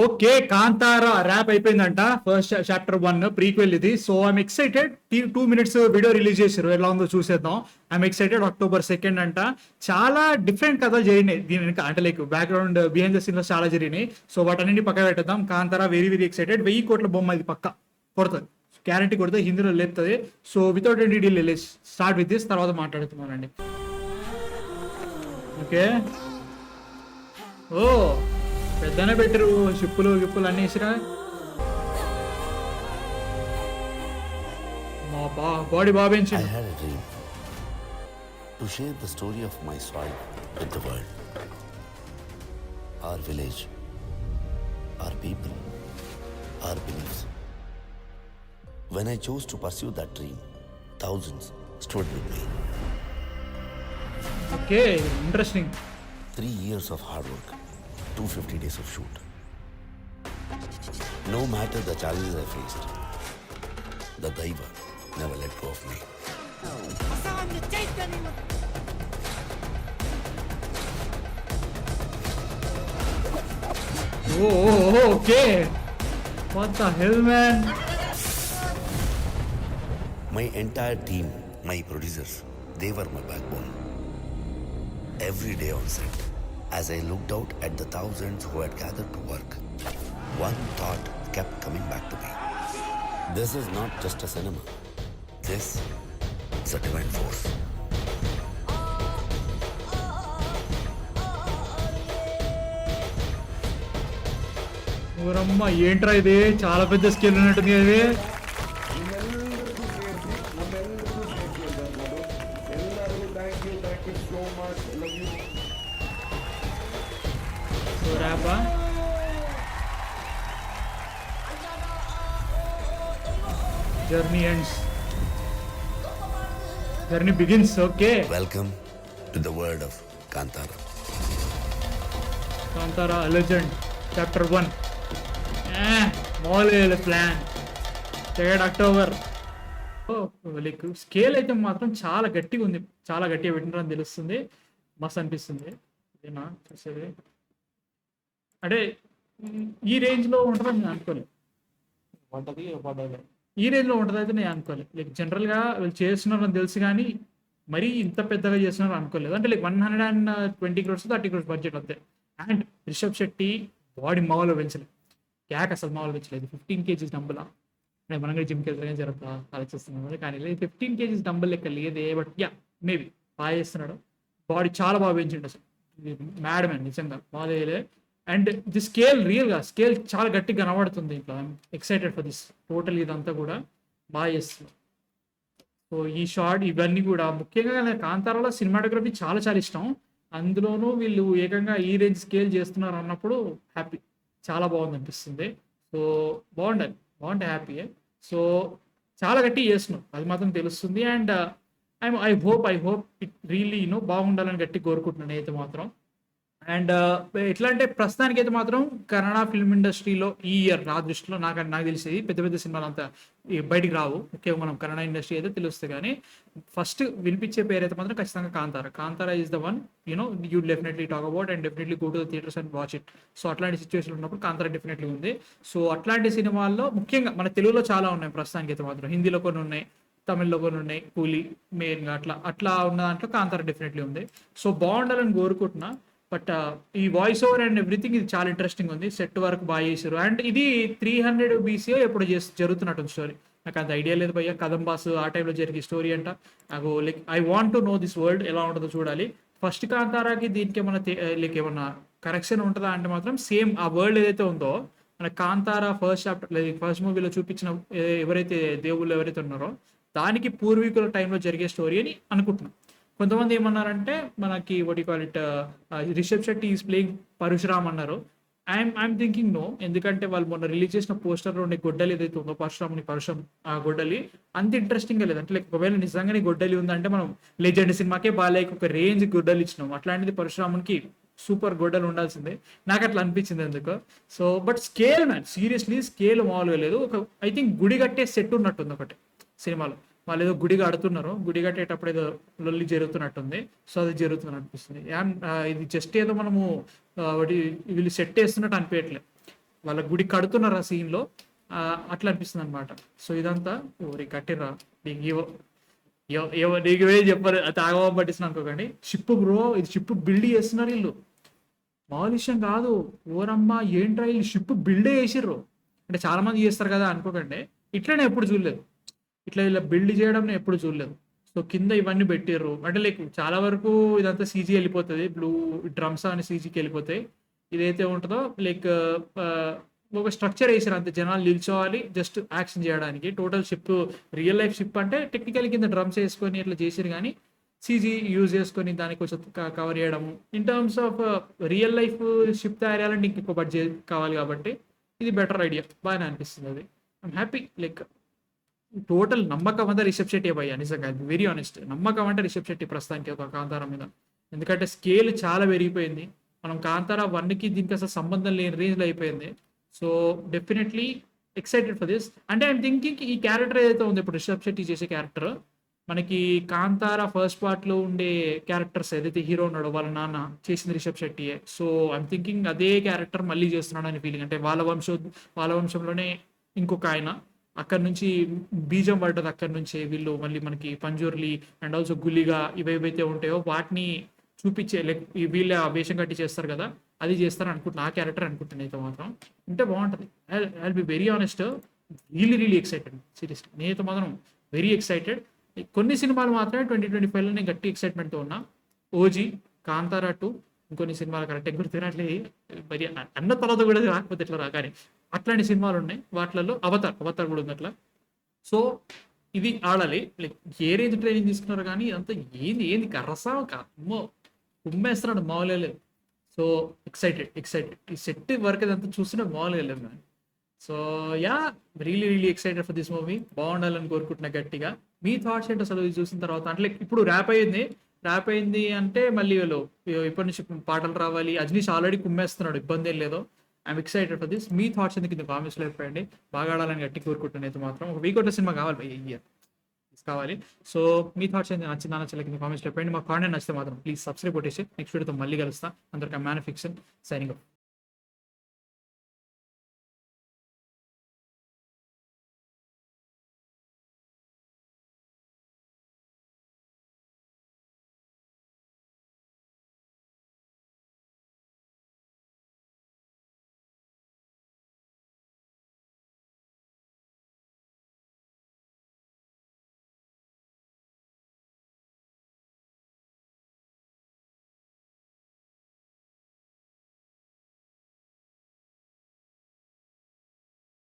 Okay, Kantara wrap అయిపోయిందంట. First chapter 1 prequel ఇది. So I'm excited. 2 minutes video release చేశారు, ఎలా ఉందో చూసేద్దాం. I'm excited. October 2nd అంట. చాలా డిఫరెంట్ కథలు జరిగినాయి దీని వెనక, అంటే like background behind the scenes చాలా జరిగినాయి. సో వాటన్నింటి పక్క పెట్టేద్దాం. Kantara very very excited. 1000 కోట్ల బొమ్మ ఇది పక్క కొడుతుంది, గ్యారంటీ కొడుతుంది, హిందీలో లేపుతుంది. So without any deal start with this, తర్వాత మాట్లాడుతున్నానండి. ఓకే, ఓ పెద్దనే పెట్టరు, షిప్పులు గిప్పులు అన్నీ ఇసిరా. మా body I బాబేంచిండు. had a dream to share the story of my soil with the world. Our village, our people, our beliefs. When I chose to pursue that dream, thousands stood with me. Okay, interesting. 3 years of hard work, 250 days of shoot. No matter the challenges I faced, the Daiva never let go of me. Oh okay, what the hell man. My entire team, my producers, they were my backbone. Every day on set, as I looked out at the thousands who had gathered to work, one thought kept coming back to me. This is not just a cinema. This is a divine force. ఊరమ్మ ఏంట్రా ఇది, చాలా పెద్ద scale ఉన్నట్టుంది అది. ర్యాపా, journey ends, journey begins. Okay, Welcome to the world of Kantara. Kantara legend chapter 1. మామూలు plan 3rd October. Like scale అయితే మాత్రం చాలా గట్టిగా ఉంది, చాలా గట్టిగా పెట్టినారని తెలుస్తుంది. మస్తు అనిపిస్తుంది. ఇదేనా చూసేది, అంటే ఈ రేంజ్లో ఉంటుందని నేను అనుకోలేదు. ఈ రేంజ్లో ఉంటుంది అయితే నేను అనుకోలేదు. లైక్ జనరల్గా వీళ్ళు చేస్తున్నారని తెలుసు కానీ మరీ ఇంత పెద్దగా చేస్తున్నారు అనుకోలేదు. అంటే లైక్ 120 crores 30 crores బడ్జెట్ అంతే. అండ్ రిషబ్ శెట్టి బాడీ మామూలు పెంచలేదు, క్యాక్ అసలు మామూలు పెంచలేదు. 15 kgs డంబులా, అంటే మనం కూడా జిమ్కి వెళ్తానే జరుగుతా ఆలోచిస్తున్నాం కానీ 15 kgs డంబుల్ లెక్క లేదే. బట్ యా, మేబీ బాగా చేస్తున్నాడు. బాడీ చాలా బాగా పెంచిండు అసలు. మ్యాడ్ మ్యాన్ నిజంగా బాగా చేయలే. అండ్ ది స్కేల్, రియల్గా స్కేల్ చాలా గట్టిగా కనబడుతుంది ఇంట్లో. Excited for this total. ఇదంతా కూడా బాగా చేస్తుంది. సో ఈ షార్ట్ ఇవన్నీ కూడా ముఖ్యంగా నాకు కాంతారాలో సినిమాటోగ్రఫీ చాలా చాలా ఇష్టం. అందులోనూ వీళ్ళు ఏకంగా ఈ రేంజ్ స్కేల్ చేస్తున్నారు అన్నప్పుడు హ్యాపీ, చాలా బాగుంది అనిపిస్తుంది. సో బాగుంటే హ్యాపీయే. సో చాలా గట్టి చేస్తున్నాం, అది మాత్రం తెలుస్తుంది. And I hope it really బాగుండాలని గట్టి కోరుకుంటున్నాను అయితే మాత్రం. అండ్ ఎట్లా అంటే ప్రస్తుతానికి అయితే మాత్రం కన్నడ ఫిల్మ్ ఇండస్ట్రీలో ఈ ఇయర్ నా దృష్టిలో నాకు తెలిసి పెద్ద పెద్ద సినిమాలు అంతా బయటికి రావు. ముఖ్యంగా మనం కన్నడ ఇండస్ట్రీ అయితే తెలుస్తుంది. కానీ ఫస్ట్ వినిపించే పేరు అయితే మాత్రం ఖచ్చితంగా Kantara is the one you definitely talk about and definitely go to the theatres and watch it. So అట్లాంటి సిచ్యువేషన్ ఉన్నప్పుడు కాంతారా డెఫినెట్లీ ఉంది. సో అట్లాంటి సినిమాల్లో ముఖ్యంగా మన తెలుగులో చాలా ఉన్నాయి ప్రస్తుతానికి అయితే మాత్రం. హిందీలో కొన్ని ఉన్నాయి, తమిళ్లో కొన్ని ఉన్నాయి, కూలీ మెయిన్గా అట్లా ఉన్న దాంట్లో కాంతారా డెఫినెట్లీ ఉంది. సో బాగుండాలని కోరుకుంటున్నా. బట్ ఈ వాయిస్ ఓవర్ అండ్ ఎవ్రీథింగ్ ఇది చాలా ఇంట్రెస్టింగ్ ఉంది. సెట్ వర్క్ బాగా చేశారు. అండ్ ఇది 300 BC ఎప్పుడు జరుగుతున్నట్టు స్టోరీ. నాకు అంత ఐడియా లేదు భయ్య. కదంబాస్ ఆ టైంలో జరిగే స్టోరీ అంట. నాకు like I want to know this world ఎలా ఉంటుందో చూడాలి. ఫస్ట్ కాంతారాకి దీనికి ఏమన్నా లైక్ ఏమన్నా కరెక్షన్ ఉంటుందా అంటే మాత్రం సేమ్ ఆ వరల్డ్ ఏదైతే ఉందో మన కాంతారా ఫస్ట్ చాప్టర్ లేదు ఫస్ట్ మూవీలో చూపించిన ఎవరైతే దేవుళ్ళు ఎవరైతే ఉన్నారో దానికి పూర్వీకుల టైంలో జరిగే స్టోరీ అని అనుకుంటున్నాం. కొంతమంది ఏమన్నారంటే మనకి what you call it Rishab Shetty is playing Parashuram అన్నారు. ఐఎమ్ థింకింగ్ నో, ఎందుకంటే వాళ్ళు మొన్న రిలీజ్ చేసిన పోస్టర్లో ఉండే గొడ్డలి ఏదైతే ఉందో పరశురామ్ ఆ గొడ్డలి అంత ఇంట్రెస్టింగ్గా లేదు. అంటే లైక్ ఒకవేళ నిజంగానే గొడ్డలి ఉందంటే మనం లెజెండ్ సినిమాకే బాగా ఒక రేంజ్ గొడ్డలి ఇచ్చినాం. అట్లాంటిది పరశురామునికి సూపర్ గొడ్డలు ఉండాల్సిందే, నాకు అట్లా అనిపించింది ఎందుకు. So but scale man seriously scale మామూలుగా లేదు. ఒక ఐ థింక్ గుడి కట్టే సెట్ ఉన్నట్టుంది ఒకటి సినిమాలో. వాళ్ళు ఏదో గుడి కడుతున్నారు, గుడి కట్టేటప్పుడు ఏదో లొల్లి జరుగుతున్నట్టుంది. సో అది జరుగుతున్నట్టు అనిపిస్తుంది. ఇది జస్ట్ ఏదో మనము వీళ్ళు సెట్ వేస్తున్నట్టు అనిపించట్లేదు. వాళ్ళ గుడి కడుతున్నారు ఆ సీన్లో, అట్లా అనిపిస్తుంది అనమాట. సో ఇదంతా ఓరి కట్టిర్రా నీకు నీకు ఏం చెప్పారు తాగవ పట్టిస్తున్నా అనుకోకండి. షిప్ బ్రో, ఇది షిప్ బిల్డ్ చేస్తున్నారు వీళ్ళు, మామూలు విషయం కాదు. ఓరమ్మా ఏంట్రా వీళ్ళు షిప్ బిల్డే చేసిర్రు. అంటే చాలా మంది చేస్తారు కదా అనుకోకండి, ఇట్లనే ఎప్పుడు చూడలేదు, ఇట్లా ఇలా బిల్డ్ చేయడం నేను ఎప్పుడు చూడలేదు. సో కింద ఇవన్నీ పెట్టిర్రు అంటే లైక్ చాలా వరకు ఇదంతా సీజీ వెళ్ళిపోతుంది, బ్లూ డ్రమ్స్ అని సీజీకి వెళ్ళిపోతాయి. ఇదైతే ఉంటుందో లైక్ ఒక స్ట్రక్చర్ వేసారు అంతే, జనాలు నిల్చోవాలి జస్ట్ యాక్షన్ చేయడానికి. Total ship real life ship అంటే టెక్నికల్ కింద డ్రమ్స్ వేసుకొని ఇట్లా చేసారు, కానీ సీజీ యూజ్ చేసుకొని దాన్ని కొంచెం కవర్ చేయడము. In terms of real life ship తయారు చేయాలంటే ఇంకొక బడ్జెట్ కావాలి, కాబట్టి ఇది బెటర్ ఐడియా, బాగానే అనిపిస్తుంది. అది ఐమ్ హ్యాపీ. లైక్ టోటల్ నమ్మకం అంతా రిషబ్ శెట్టి భయ్యా, నిజంగా వెరీ ఆనెస్ట్. నమ్మకం అంటే రిషబ్ శెట్టి ప్రస్తుతానికి ఒక కాంతారా మీద, ఎందుకంటే స్కేల్ చాలా పెరిగిపోయింది. మనం కాంతారా 1కి దీనికి అసలు సంబంధం లేని రేంజ్లో అయిపోయింది. So definitely excited for this. అంటే ఐమ్ థింకింగ్ ఈ క్యారెక్టర్ ఏదైతే ఉందో ఇప్పుడు రిషబ్ శెట్టి చేసే క్యారెక్టర్, మనకి కాంతారా ఫస్ట్ పార్ట్లో ఉండే క్యారెక్టర్స్ ఏదైతే హీరో ఉన్నాడో వాళ్ళ నాన్న చేసింది రిషబ్ శెట్టియే. సో ఐమ్ థింకింగ్ అదే క్యారెక్టర్ మళ్ళీ చేస్తున్నాడు అని ఫీలింగ్. అంటే వాళ్ళ వంశంలోనే ఇంకొక ఆయన, అక్కడ నుంచి బీజం పడ్డది, అక్కడ నుంచే వీళ్ళు మళ్ళీ మనకి పంజూర్లి అండ్ ఆల్సో గులిగా ఇవేవైతే ఉంటాయో వాటిని చూపించే లైక్ వీళ్ళే ఆ వేషం కట్టి చేస్తారు కదా, అది చేస్తారు అనుకుంటున్నా. ఆ క్యారెక్టర్ అనుకుంటున్నా అయితే మాత్రం ఉంటే బాగుంటుంది. I be very honest, really excited seriously. నేనైతే మాత్రం వెరీ ఎక్సైటెడ్. కొన్ని సినిమాలు మాత్రమే 2025లో నేను గట్టి ఎక్సైట్మెంట్తో ఉన్నా. ఓజీ, కాంతారా 2, ఇంకొన్ని సినిమాలు కరెక్ట్ గుర్తున్నట్లే మరి అన్న తర్వాత కూడా రాకపోతే ఎట్లా కానీ అట్లాంటి సినిమాలు ఉన్నాయి. వాటిలలో అవతార్ కూడా ఉంది అట్లా. సో ఇది ఆడాలి. లైక్ ఏ రేంజ్ ట్రైనింగ్ తీసుకున్నారు కానీ ఇదంతా ఏంది కర్రసా అమ్మో కుమ్మేస్తున్నాడు, మామూలుగా లేదు. So excited. ఈ సెట్ వర్క్ అదంతా చూస్తుంటే మామూలుగా లేదు man. So yeah, really excited for this movie. బాగుండాలని కోరుకుంటున్నా గట్టిగా. మీ థాట్స్ ఏంటో అసలు ఇది చూసిన తర్వాత? అంటే లైక్ ఇప్పుడు ర్యాప్ అయింది అంటే మళ్ళీ వీళ్ళు ఇప్పటి నుంచి పాటలు రావాలి. అజ్నీష్ ఆల్రెడీ కుమ్మేస్తున్నాడు, ఇబ్బంది ఏం లేదు. I'm excited for this. Me thoughts ఎందుకు కింద కామెంట్స్లో చెప్పండి. బాగా ఆడాలని గట్టి కోరుకుంటున్నాను. అయితే మాత్రం ఒక వీక్ ఒకటి సినిమా కావాలి భయ్య, ఇయర్ కావాలి. సో మీ థాట్స్ ఏంటి, నచ్చిందా కింద కామెంట్స్ చెప్పండి. మా కాంటెంట్ నచ్చితే మాత్రం ప్లీజ్ సబ్స్క్రైబ్ కొట్టేసి నెక్స్ట్ వీడియోతో మళ్ళీ కలుస్తా. అందరికీ మ్యాన్ ఫిక్షన్ సైనింగ్ ఆఫ్.